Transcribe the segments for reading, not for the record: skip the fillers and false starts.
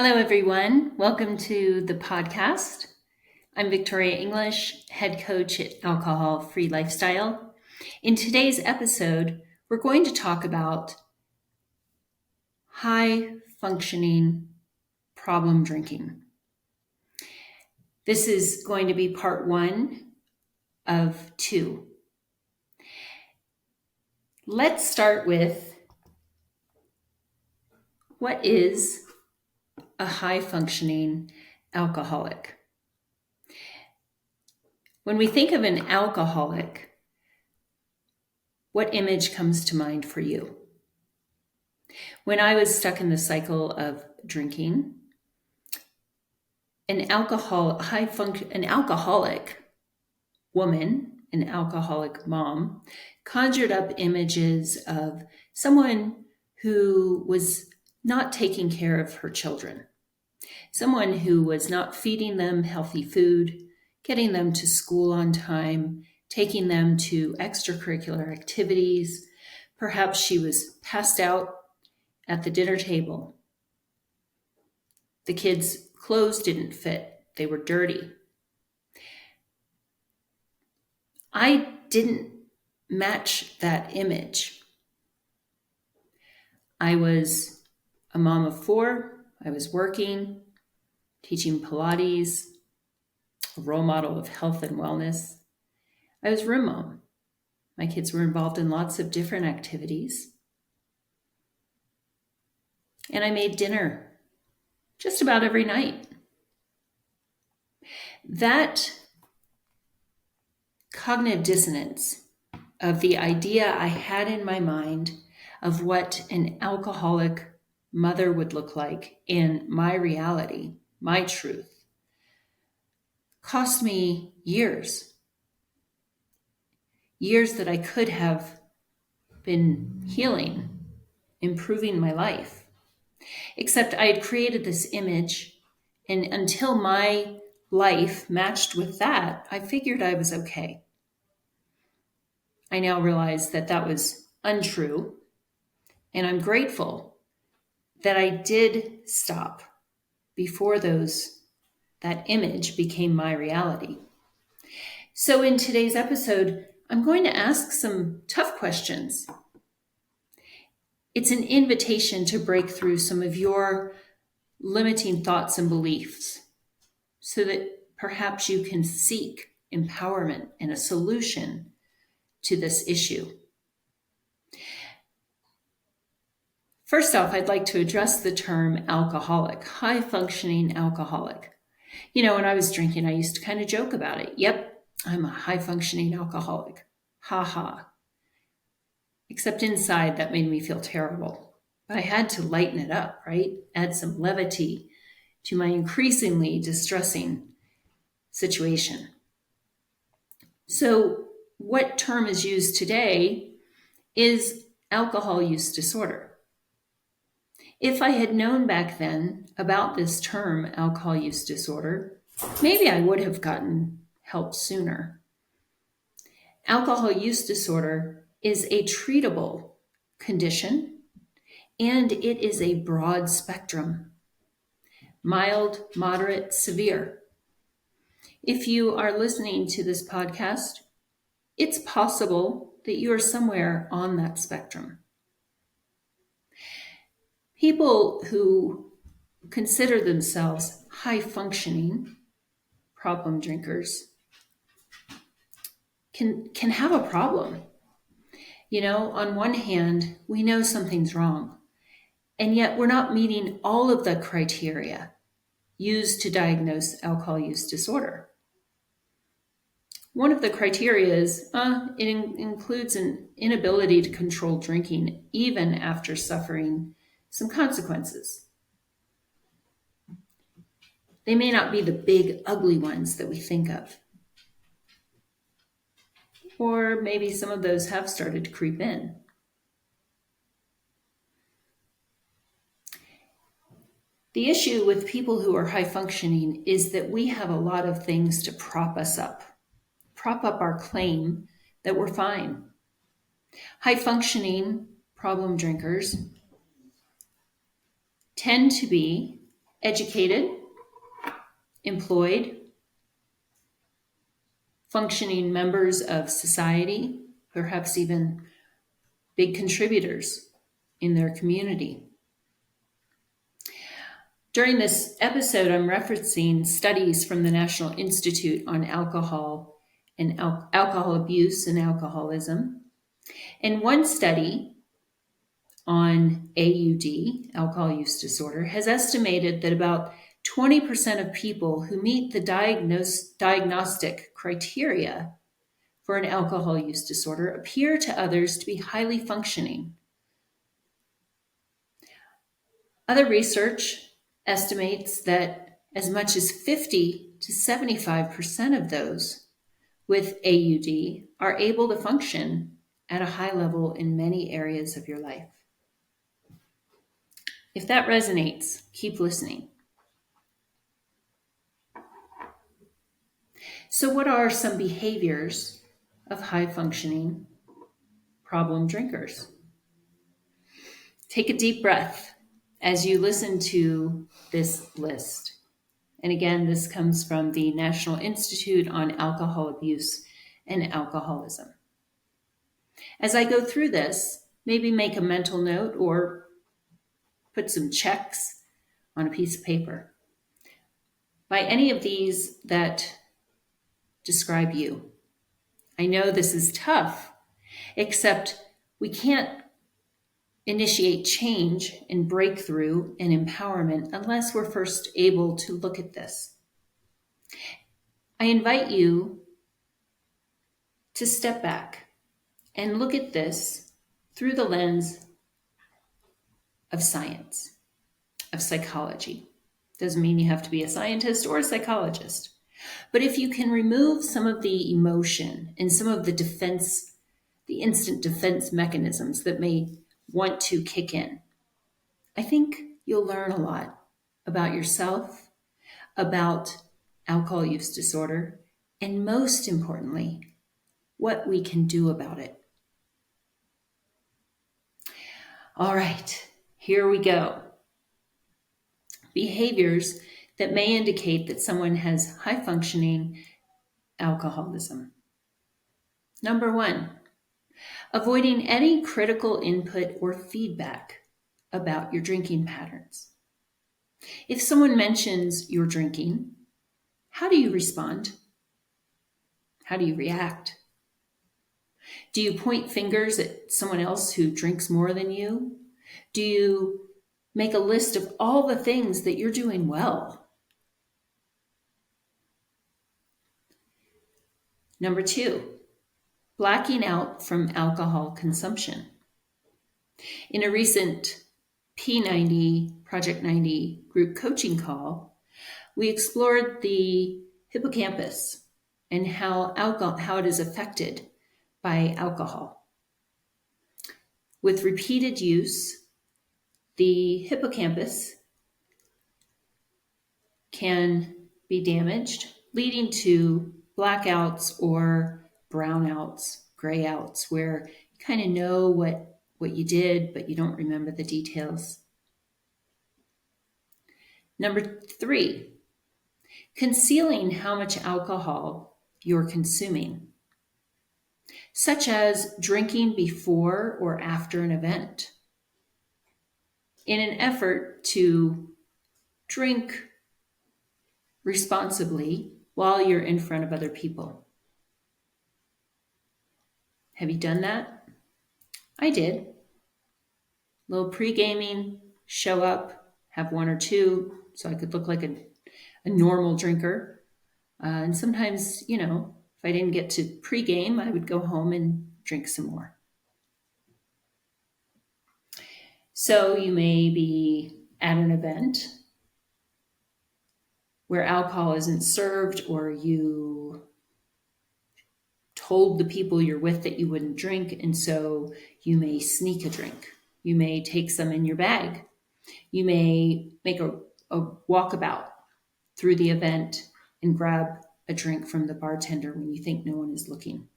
Hello, everyone. Welcome to the podcast. I'm Victoria English, head coach at Alcohol Free Lifestyle. In today's episode, we're going to talk about high functioning problem drinking. This is going to be part 1 of 2. Let's start with what is a high functioning alcoholic. When we think of an alcoholic, what image comes to mind for you? When I was stuck in the cycle of drinking, an alcoholic woman, an alcoholic mom, conjured up images of someone who was not taking care of her children, someone who was not feeding them healthy food, getting them to school on time, taking them to extracurricular activities. Perhaps she was passed out at the dinner table. The kids' clothes didn't fit. They were dirty. I didn't match that image. I was a mom of 4. I was working, teaching Pilates, a role model of health and wellness. I was room mom. My kids were involved in lots of different activities. And I made dinner just about every night. That cognitive dissonance of the idea I had in my mind of what an alcoholic mother would look like in my reality, my truth, cost me years that I could have been healing, improving my life. Except I had created this image, and until my life matched with that, I figured I was okay. I now realize that that was untrue, and I'm grateful that I did stop before that image became my reality. So in today's episode, I'm going to ask some tough questions. It's an invitation to break through some of your limiting thoughts and beliefs so that perhaps you can seek empowerment and a solution to this issue. First off, I'd like to address the term alcoholic, high-functioning alcoholic. You know, when I was drinking, I used to kind of joke about it. Yep, I'm a high-functioning alcoholic. Ha ha. Except inside, that made me feel terrible. But I had to lighten it up, right? Add some levity to my increasingly distressing situation. So what term is used today is alcohol use disorder. If I had known back then about this term, alcohol use disorder, maybe I would have gotten help sooner. Alcohol use disorder is a treatable condition, and it is a broad spectrum: mild, moderate, severe. If you are listening to this podcast, it's possible that you are somewhere on that spectrum. People who consider themselves high-functioning problem drinkers can have a problem. You know, on one hand, we know something's wrong, and yet we're not meeting all of the criteria used to diagnose alcohol use disorder. One of the criteria is it includes an inability to control drinking even after suffering some consequences. They may not be the big, ugly ones that we think of. Or maybe some of those have started to creep in. The issue with people who are high functioning is that we have a lot of things to prop us up, prop up our claim that we're fine. High functioning problem drinkers tend to be educated, employed, functioning members of society, perhaps even big contributors in their community. During this episode, I'm referencing studies from the National Institute on Alcohol and Alcohol Abuse and Alcoholism. And one study on AUD, alcohol use disorder, has estimated that about 20% of people who meet the diagnostic criteria for an alcohol use disorder appear to others to be highly functioning. Other research estimates that as much as 50 to 75% of those with AUD are able to function at a high level in many areas of your life. If that resonates, keep listening. So, what are some behaviors of high functioning problem drinkers? Take a deep breath as you listen to this list. And again, this comes from the National Institute on Alcohol Abuse and Alcoholism. As I go through this, maybe make a mental note or put some checks on a piece of paper. By any of these that describe you. I know this is tough, except we can't initiate change and breakthrough and empowerment unless we're first able to look at this. I invite you to step back and look at this through the lens of science, of psychology. Doesn't mean you have to be a scientist or a psychologist. But if you can remove some of the emotion and some of the defense, the instant defense mechanisms that may want to kick in, I think you'll learn a lot about yourself, about alcohol use disorder, and most importantly, what we can do about it. All right, here we go. Behaviors that may indicate that someone has high functioning alcoholism. Number 1, avoiding any critical input or feedback about your drinking patterns. If someone mentions your drinking, how do you respond? How do you react? Do you point fingers at someone else who drinks more than you? Do you make a list of all the things that you're doing well? Number 2, blacking out from alcohol consumption. In a recent P90, Project 90 group coaching call, we explored the hippocampus and how it is affected by alcohol. With repeated use, the hippocampus can be damaged, leading to blackouts or brownouts, grayouts, where you kind of know what you did, but you don't remember the details. Number 3, concealing how much alcohol you're consuming, such as drinking before or after an event, in an effort to drink responsibly while you're in front of other people. Have you done that? I did. A little pre-gaming, show up, have 1 or 2, so I could look like a normal drinker. And sometimes, if I didn't get to pre-game, I would go home and drink some more. So you may be at an event where alcohol isn't served, or you told the people you're with that you wouldn't drink, and so you may sneak a drink. You may take some in your bag. You may make a walkabout through the event and grab a drink from the bartender when you think no one is looking.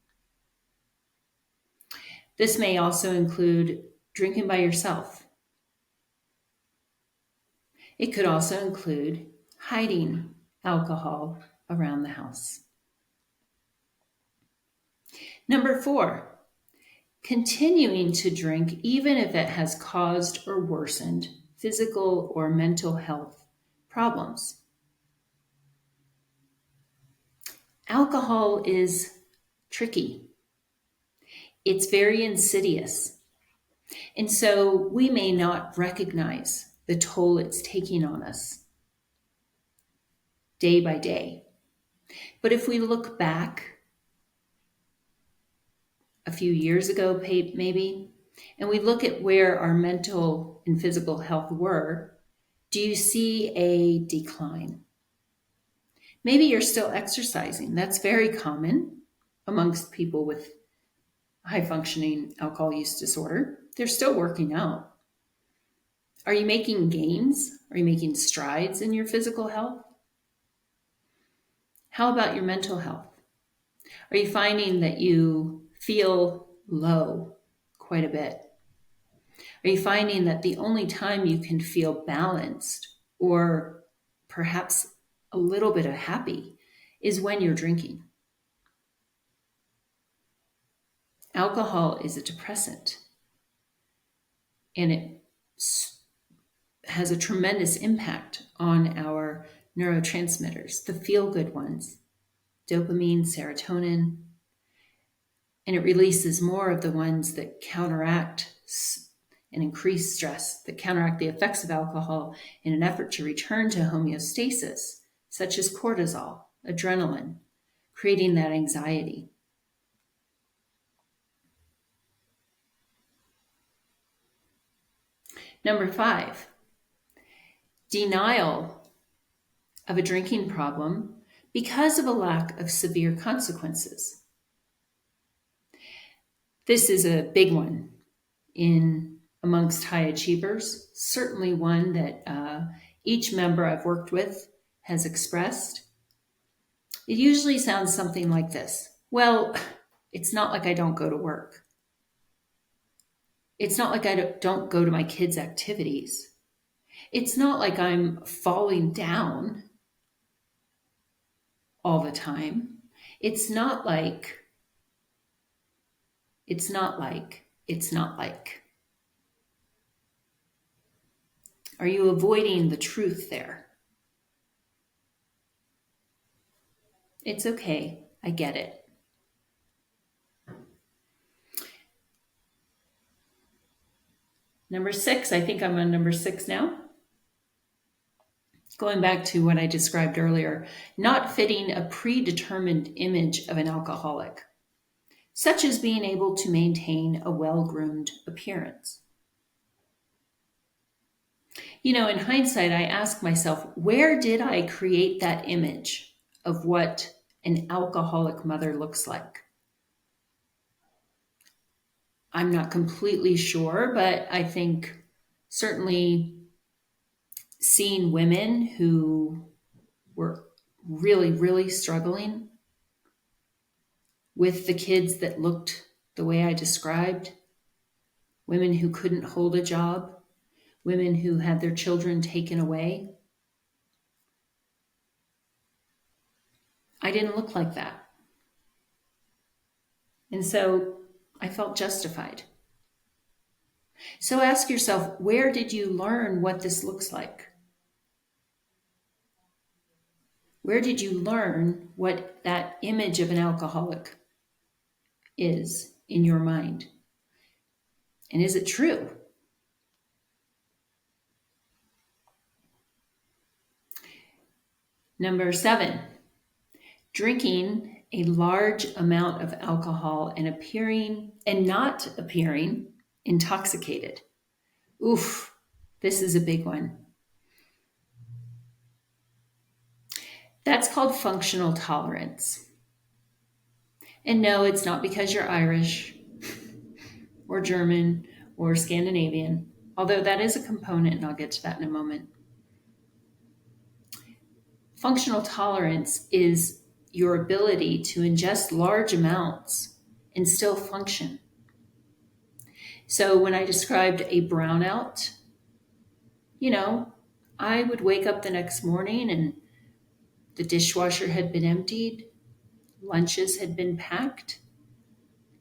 This may also include drinking by yourself. It could also include hiding alcohol around the house. Number 4, continuing to drink even if it has caused or worsened physical or mental health problems. Alcohol is tricky. It's very insidious. And so we may not recognize the toll it's taking on us day by day. But if we look back a few years ago, maybe, and we look at where our mental and physical health were, do you see a decline? Maybe you're still exercising. That's very common amongst people with high functioning alcohol use disorder. They're still working out. Are you making gains? Are you making strides in your physical health? How about your mental health? Are you finding that you feel low quite a bit? Are you finding that the only time you can feel balanced or perhaps a little bit of happy is when you're drinking? Alcohol is a depressant, and it has a tremendous impact on our neurotransmitters, the feel-good ones, dopamine, serotonin, and it releases more of the ones that counteract and increase stress, that counteract the effects of alcohol in an effort to return to homeostasis, such as cortisol, adrenaline, creating that anxiety. Number 5, denial of a drinking problem because of a lack of severe consequences. This is a big one amongst high achievers, certainly one that each member I've worked with has expressed. It usually sounds something like this. Well, it's not like I don't go to work. It's not like I don't go to my kids' activities. It's not like I'm falling down all the time. It's not like. Are you avoiding the truth there? It's okay. I get it. Number 6, I think I'm on number 6 now. Going back to what I described earlier, not fitting a predetermined image of an alcoholic, such as being able to maintain a well-groomed appearance. In hindsight, I ask myself, where did I create that image of what an alcoholic mother looks like? I'm not completely sure, but I think certainly seeing women who were really, really struggling with the kids that looked the way I described, women who couldn't hold a job, women who had their children taken away. I didn't look like that. And so I felt justified. So ask yourself, where did you learn what this looks like? Where did you learn what that image of an alcoholic is in your mind? And is it true? Number 7, drinking a large amount of alcohol and not appearing intoxicated. Oof, this is a big one. That's called functional tolerance. And no, it's not because you're Irish or German or Scandinavian, although that is a component, and I'll get to that in a moment. Functional tolerance is your ability to ingest large amounts and still function. So when I described a brownout, I would wake up the next morning and the dishwasher had been emptied, lunches had been packed,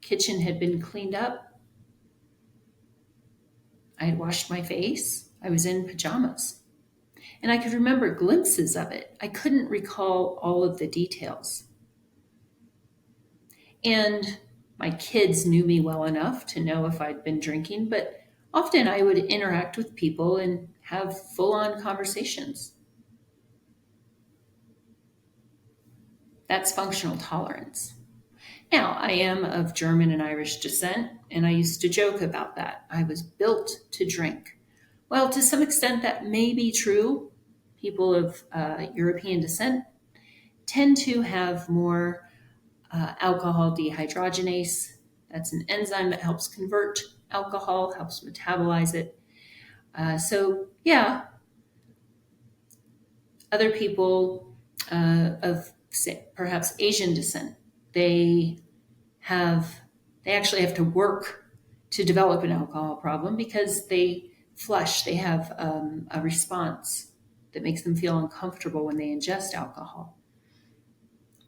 kitchen had been cleaned up. I had washed my face. I was in pajamas. And I could remember glimpses of it. I couldn't recall all of the details. And my kids knew me well enough to know if I'd been drinking, but often I would interact with people and have full on conversations. That's functional tolerance. Now, I am of German and Irish descent, and I used to joke about that. I was built to drink. Well, to some extent, that may be true. People of European descent tend to have more alcohol dehydrogenase. That's an enzyme that helps convert alcohol, helps metabolize it. Yeah, other people of perhaps Asian descent, they actually have to work to develop an alcohol problem because they flush. They have a response that makes them feel uncomfortable when they ingest alcohol,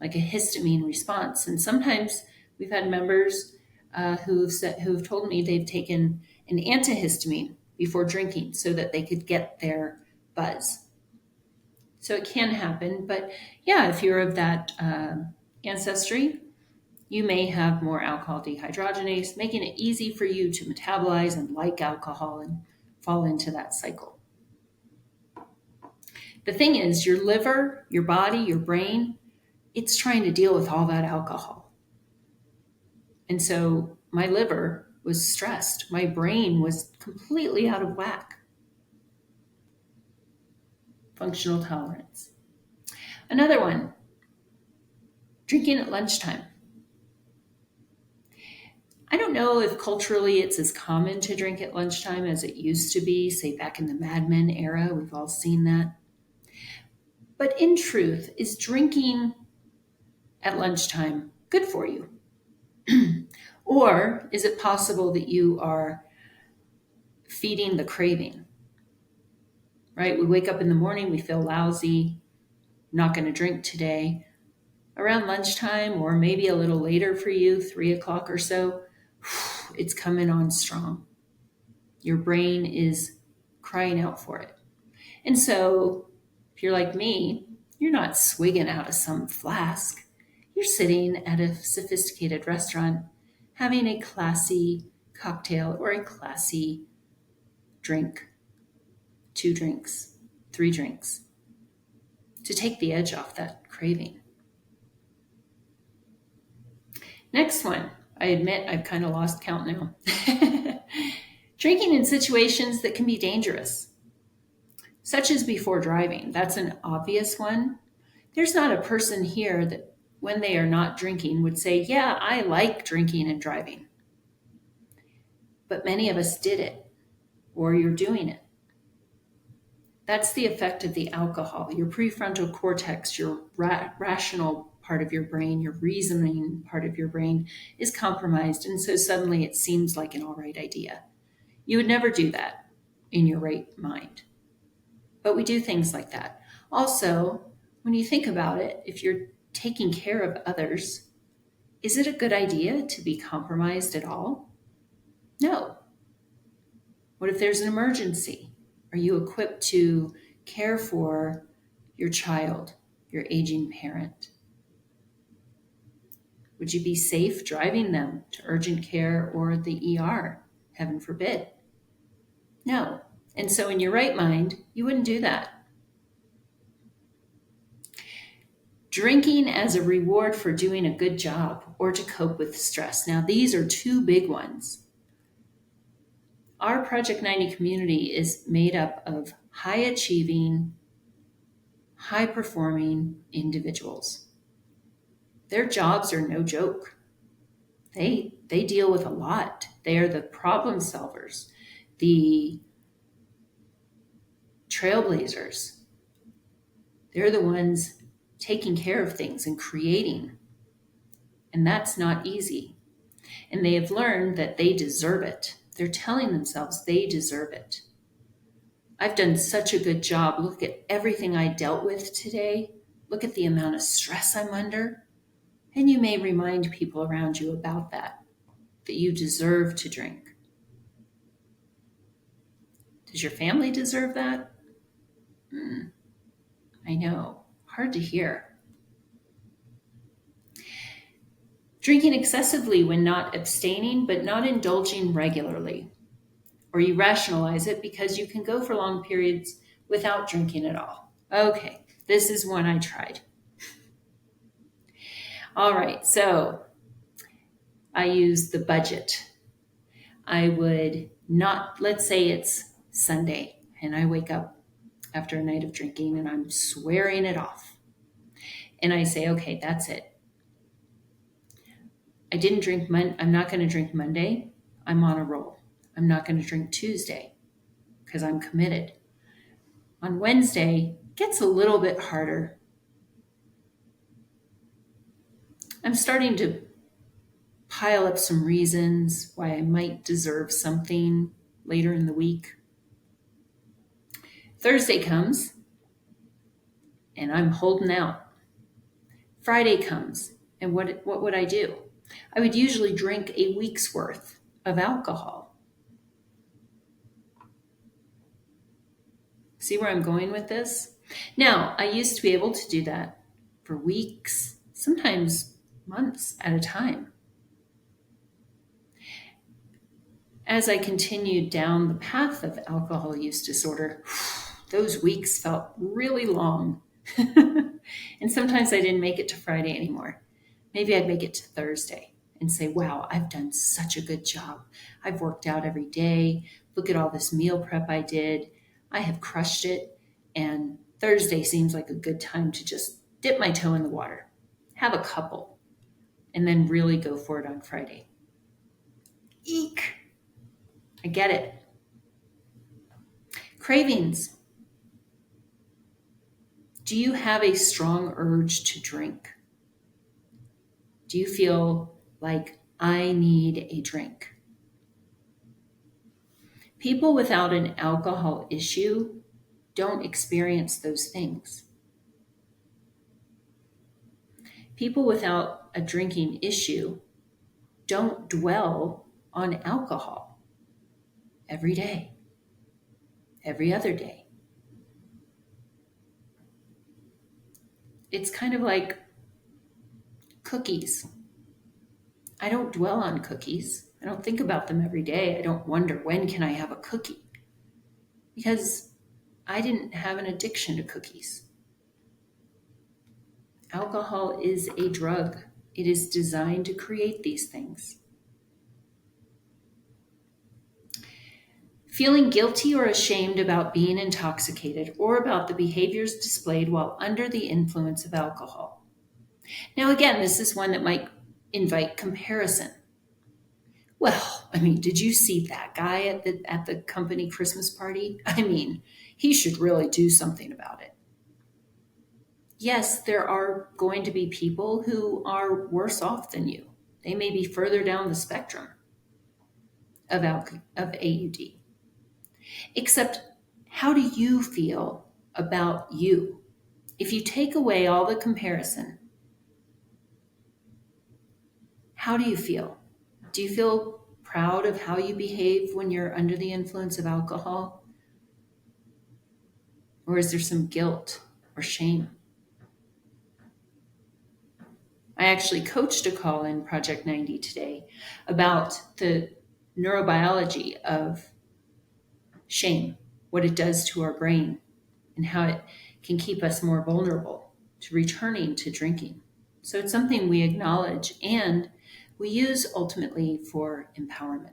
like a histamine response. And sometimes we've had members who've told me they've taken an antihistamine before drinking so that they could get their buzz. So it can happen, but yeah, if you're of that ancestry, you may have more alcohol dehydrogenase, making it easy for you to metabolize and like alcohol and fall into that cycle. The thing is, your liver, your body, your brain, it's trying to deal with all that alcohol. And so my liver was stressed. My brain was completely out of whack. Functional tolerance. Another one, drinking at lunchtime. I don't know if culturally it's as common to drink at lunchtime as it used to be, say back in the Mad Men era. We've all seen that. But in truth, is drinking at lunchtime good for you? Or is it possible that you are feeding the craving? Right? We wake up in the morning, we feel lousy, not going to drink today. Around lunchtime, or maybe a little later for you, 3 o'clock or so, it's coming on strong. Your brain is crying out for it. And so if you're like me, you're not swigging out of some flask. You're sitting at a sophisticated restaurant having a classy cocktail or a classy drink, 2 drinks, 3 drinks, to take the edge off that craving. Next one, I admit I've kind of lost count now. Drinking in situations that can be dangerous, such as before driving. That's an obvious one. There's not a person here that when they are not drinking would say, yeah, I like drinking and driving. But many of us did it, or you're doing it. That's the effect of the alcohol. Your prefrontal cortex, your rational part of your brain, your reasoning part of your brain is compromised. And so suddenly it seems like an all right idea. You would never do that in your right mind. But we do things like that. Also, when you think about it, if you're taking care of others, is it a good idea to be compromised at all? No. What if there's an emergency? Are you equipped to care for your child, your aging parent? Would you be safe driving them to urgent care or the ER? Heaven forbid. No. And so in your right mind, you wouldn't do that. Drinking as a reward for doing a good job or to cope with stress. Now, these are 2 big ones. Our Project 90 community is made up of high-achieving, high-performing individuals. Their jobs are no joke. They deal with a lot. They are the problem solvers, the trailblazers. They're the ones taking care of things and creating. And that's not easy. And they have learned that they deserve it. They're telling themselves they deserve it. I've done such a good job. Look at everything I dealt with today. Look at the amount of stress I'm under. And you may remind people around you about that you deserve to drink. Does your family deserve that? I know, hard to hear. Drinking excessively when not abstaining, but not indulging regularly. Or you rationalize it because you can go for long periods without drinking at all. Okay, this is one I tried. All right, so I use the budget. I would not, let's say it's Sunday and I wake up after a night of drinking and I'm swearing it off. And I say, okay, that's it. I didn't drink, I'm not going to drink Monday. I'm on a roll. I'm not going to drink Tuesday because I'm committed. On Wednesday, it gets a little bit harder. I'm starting to pile up some reasons why I might deserve something later in the week. Thursday comes and I'm holding out. Friday comes and what would I do? I would usually drink a week's worth of alcohol. See where I'm going with this? Now, I used to be able to do that for weeks, sometimes months at a time. As I continued down the path of alcohol use disorder, those weeks felt really long. And sometimes I didn't make it to Friday anymore. Maybe I'd make it to Thursday and say, wow, I've done such a good job. I've worked out every day. Look at all this meal prep I did. I have crushed it. And Thursday seems like a good time to just dip my toe in the water, have a couple, and then really go for it on Friday. Eek! I get it. Cravings. Do you have a strong urge to drink? Do you feel like I need a drink? People without an alcohol issue don't experience those things. People without a drinking issue don't dwell on alcohol every day, every other day. It's kind of like cookies. I don't dwell on cookies. I don't think about them every day. I don't wonder, when can I have a cookie? Because I didn't have an addiction to cookies. Alcohol is a drug. It is designed to create these things. Feeling guilty or ashamed about being intoxicated or about the behaviors displayed while under the influence of alcohol. Now, again, this is one that might invite comparison. Well, did you see that guy at the company Christmas party? He should really do something about it. Yes, there are going to be people who are worse off than you. They may be further down the spectrum of AUD. Except, how do you feel about you? If you take away all the comparison, how do you feel? Do you feel proud of how you behave when you're under the influence of alcohol? Or is there some guilt or shame? I actually coached a call in Project 90 today about the neurobiology of shame, what it does to our brain, and how it can keep us more vulnerable to returning to drinking. So it's something we acknowledge and we use ultimately for empowerment.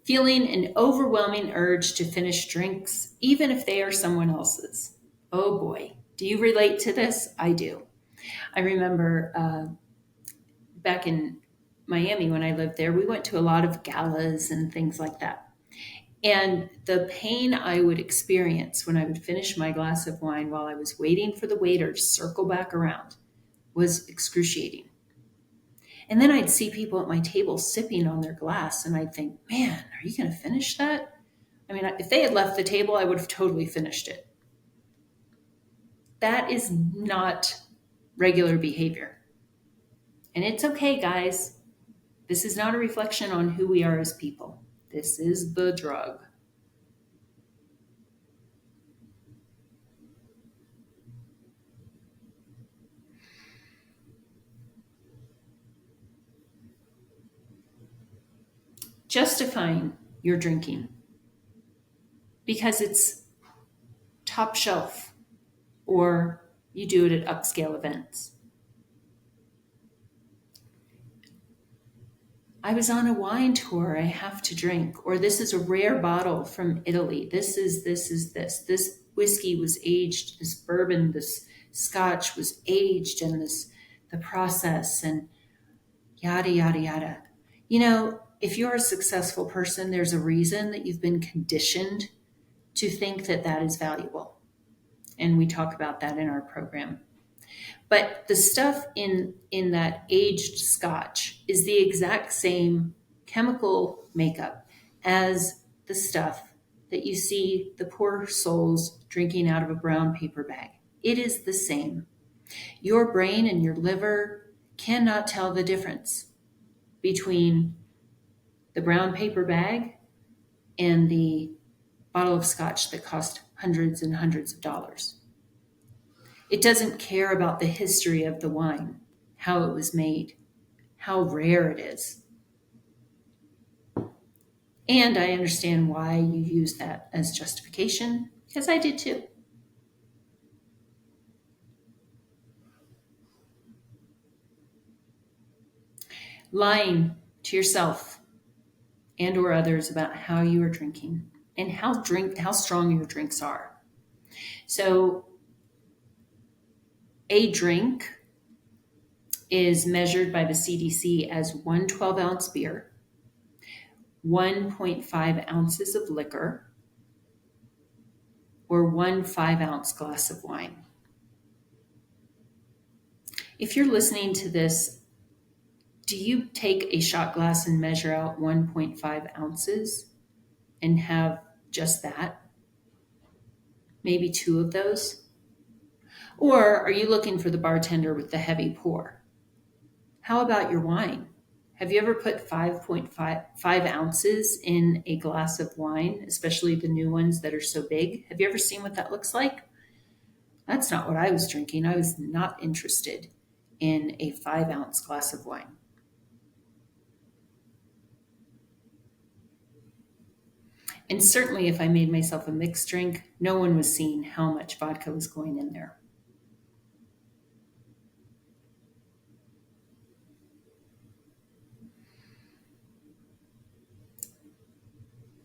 Feeling an overwhelming urge to finish drinks, even if they are someone else's. Oh boy, do you relate to this? I do. I remember back in Miami when I lived there, we went to a lot of galas and things like that. And the pain I would experience when I would finish my glass of wine while I was waiting for the waiter to circle back around was excruciating. And then I'd see people at my table sipping on their glass, and I'd think, man, are you going to finish that? I mean, if they had left the table, I would have totally finished it. That is not regular behavior. And it's okay, guys. This is not a reflection on who we are as people. This is the drug. Justifying your drinking because it's top shelf or you do it at upscale events. I was on a wine tour, I have to drink, or this is a rare bottle from Italy. This. This whiskey was aged, this bourbon, this scotch was aged in the process, and yada, yada, yada. You know, if you're a successful person, there's a reason that you've been conditioned to think that that is valuable. And we talk about that in our program. But the stuff in that aged scotch is the exact same chemical makeup as the stuff that you see the poor souls drinking out of a brown paper bag. It is the same. Your brain and your liver cannot tell the difference between the brown paper bag and the bottle of scotch that cost hundreds and hundreds of dollars. It doesn't care about the history of the wine, how it was made, how rare it is. And I understand why you use that as justification, because I did too. Lying to yourself and or others about how you are drinking and how strong your drinks are. So a drink is measured by the CDC as 1 12-ounce beer, 1.5 ounces of liquor, or 1 5-ounce glass of wine. If you're listening to this, do you take a shot glass and measure out 1.5 ounces and have just that? Maybe 2 of those? Or are you looking for the bartender with the heavy pour? How about your wine? Have you ever put 5.5 ounces in a glass of wine, especially the new ones that are so big? Have you ever seen what that looks like? That's not what I was drinking. I was not interested in a 5-ounce glass of wine. And certainly if I made myself a mixed drink, no one was seeing how much vodka was going in there.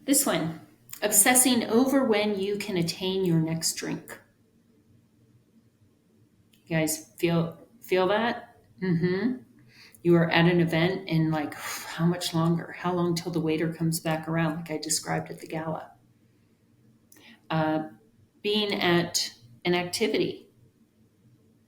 This one, obsessing over when you can attain your next drink. You guys feel that? Mm-hmm. You are at an event and like, how much longer? How long till the waiter comes back around, like I described at the gala? Being at an activity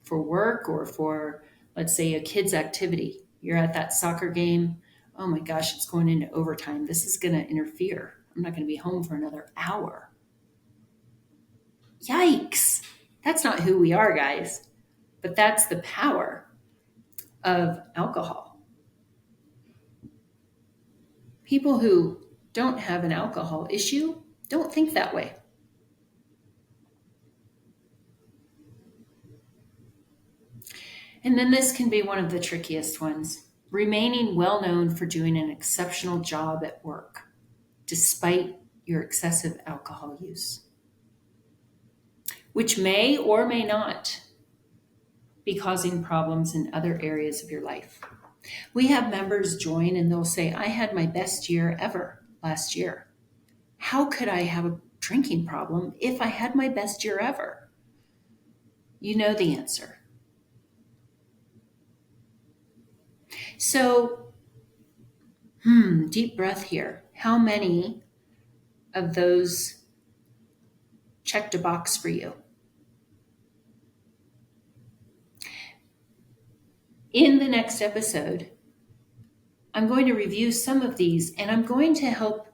for work or for, let's say, a kid's activity. You're at that soccer game. Oh my gosh, it's going into overtime. This is going to interfere. I'm not going to be home for another hour. Yikes. That's not who we are, guys. But that's the power of alcohol. People who don't have an alcohol issue don't think that way. And then this can be one of the trickiest ones. Remaining well known for doing an exceptional job at work, despite your excessive alcohol use, which may or may not be causing problems in other areas of your life. We have members join and they'll say, I had my best year ever last year. How could I have a drinking problem if I had my best year ever? You know the answer. So, deep breath here. How many of those checked a box for you? In the next episode, I'm going to review some of these, and I'm going to help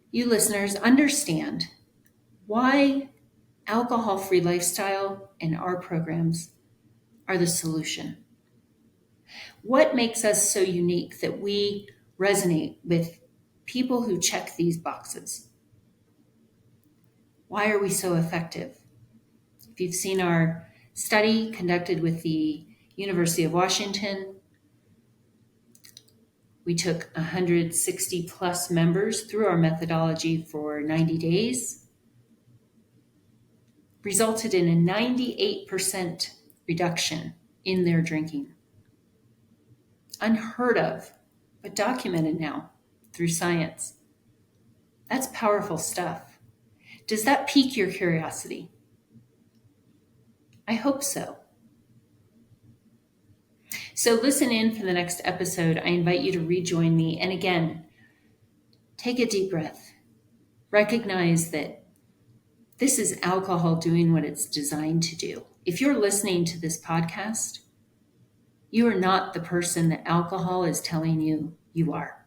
you listeners understand why alcohol-free lifestyle and our programs are the solution. What makes us so unique that we resonate with people who check these boxes? Why are we so effective? If you've seen our study conducted with the University of Washington, we took 160 plus members through our methodology for 90 days, resulted in a 98% reduction in their drinking. Unheard of, but documented now through science. That's powerful stuff. Does that pique your curiosity? I hope so. So listen in for the next episode. I invite you to rejoin me. And again, take a deep breath. Recognize that this is alcohol doing what it's designed to do. If you're listening to this podcast, you are not the person that alcohol is telling you you are.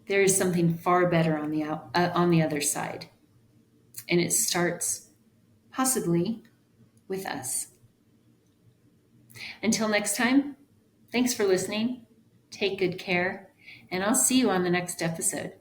There is something far better on the other side. And it starts possibly with us. Until next time, thanks for listening. Take good care, and I'll see you on the next episode.